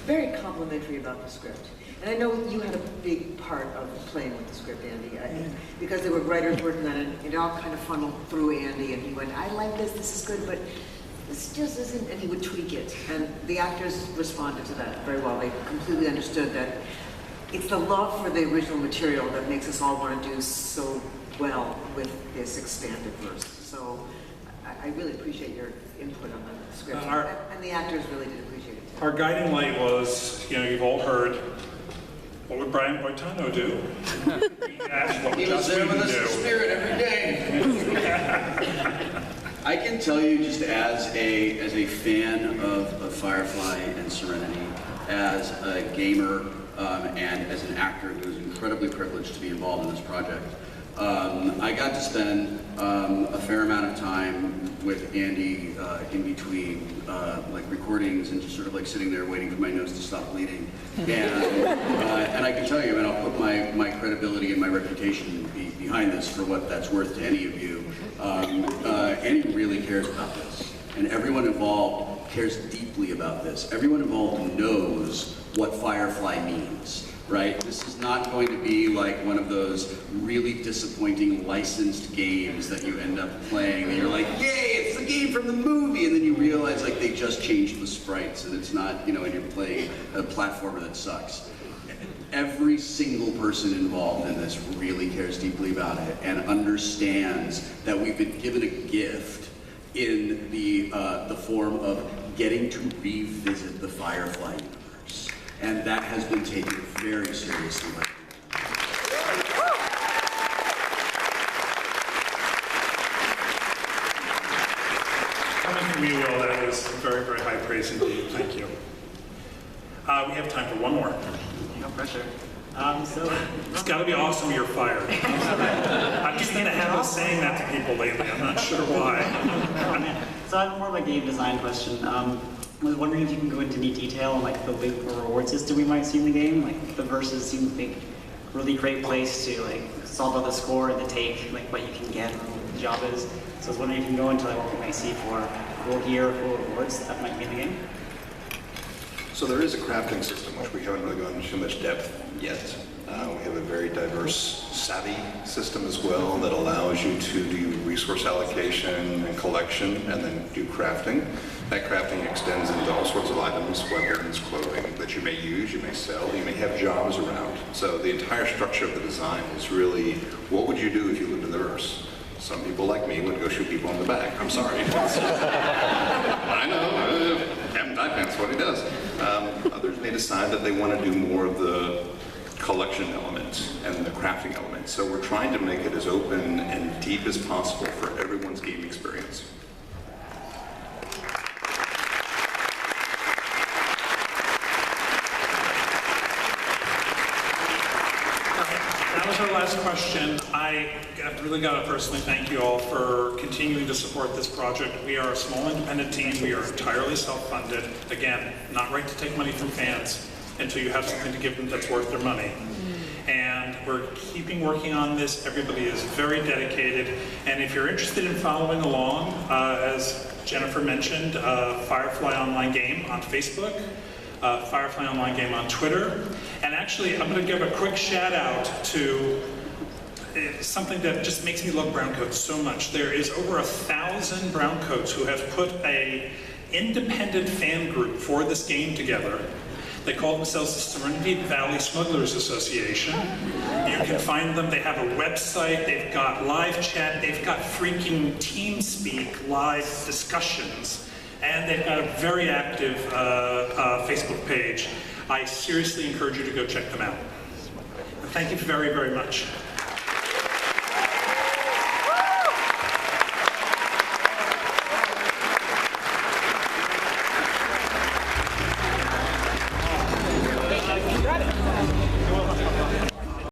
very complimentary about the script. And I know you had a big part of playing with the script, Andy, because there were writers working on it, and it all kind of funneled through Andy, and he went, I like this is good, but this just isn't, and he would tweak it. And the actors responded to that very well. They completely understood that it's the love for the original material that makes us all want to do so well with this expanded verse. So I really appreciate your input on the script, and the actors really did appreciate it too. Our guiding light was, you've all heard, what would Brian Boitano do? He was there with us in spirit every day. I can tell you, just as a fan of Firefly and Serenity, as a gamer, and as an actor who was incredibly privileged to be involved in this project, I got to spend a fair amount of time with Andy in between recordings, and just sort of like sitting there waiting for my nose to stop bleeding. And I can tell you, and I'll put my credibility and my reputation behind this for what that's worth to any of you. Andy really cares about this, and everyone involved cares deeply about this. Everyone involved knows what Firefly means. Right? This is not going to be like one of those really disappointing licensed games that you end up playing and you're like, yay, it's the game from the movie, and then you realize like they just changed the sprites and it's not, and you're playing a platformer that sucks. Every single person involved in this really cares deeply about it and understands that we've been given a gift in the form of getting to revisit the Firefly universe. And that has been taken very seriously by people. Coming from you, Will, that was very, very high praise indeed. Thank you. We have time for one more. No pressure. It's got to be awesome you're fired. I'm just going to have been saying that to people lately. I'm not sure why. So I have more of a game design question. I was wondering if you can go into any detail on the loot or reward system we might see in the game. The verses seem to be a really great place to solve out the score and the take, what you can get and what the job is. So I was wondering if you can go into what we might see for cool gear or cool rewards that might be in the game. So there is a crafting system, which we haven't really gone into too much depth yet. We have a very diverse savvy system as well that allows you to do resource allocation and collection and then do crafting. That crafting extends into all sorts of items, weapons, clothing that you may use, you may sell, you may have jobs around. So the entire structure of the design is really, what would you do if you lived in the verse? Some people like me would go shoot people in the back. I'm sorry. I know, Captain Typant's what he does. Others may decide that they want to do more of the collection element and the crafting element. So we're trying to make it as open and deep as possible for everyone's game experience. That was our last question. I really got to personally thank you all for continuing to support this project. We are a small independent team. We are entirely self-funded. Again, not right to take money from fans until you have something to give them that's worth their money. And we're keeping working on this. Everybody is very dedicated. And if you're interested in following along, as Jennifer mentioned, Firefly Online Game on Facebook, Firefly Online Game on Twitter. And actually, I'm going to give a quick shout out to something that just makes me love Browncoats so much. There is over 1,000 Browncoats who have put an independent fan group for this game together. They call themselves the Serenity Valley Smugglers Association. You can find them. They have a website. They've got live chat. They've got freaking TeamSpeak live discussions. And they've got a very active Facebook page. I seriously encourage you to go check them out. Thank you very, very much.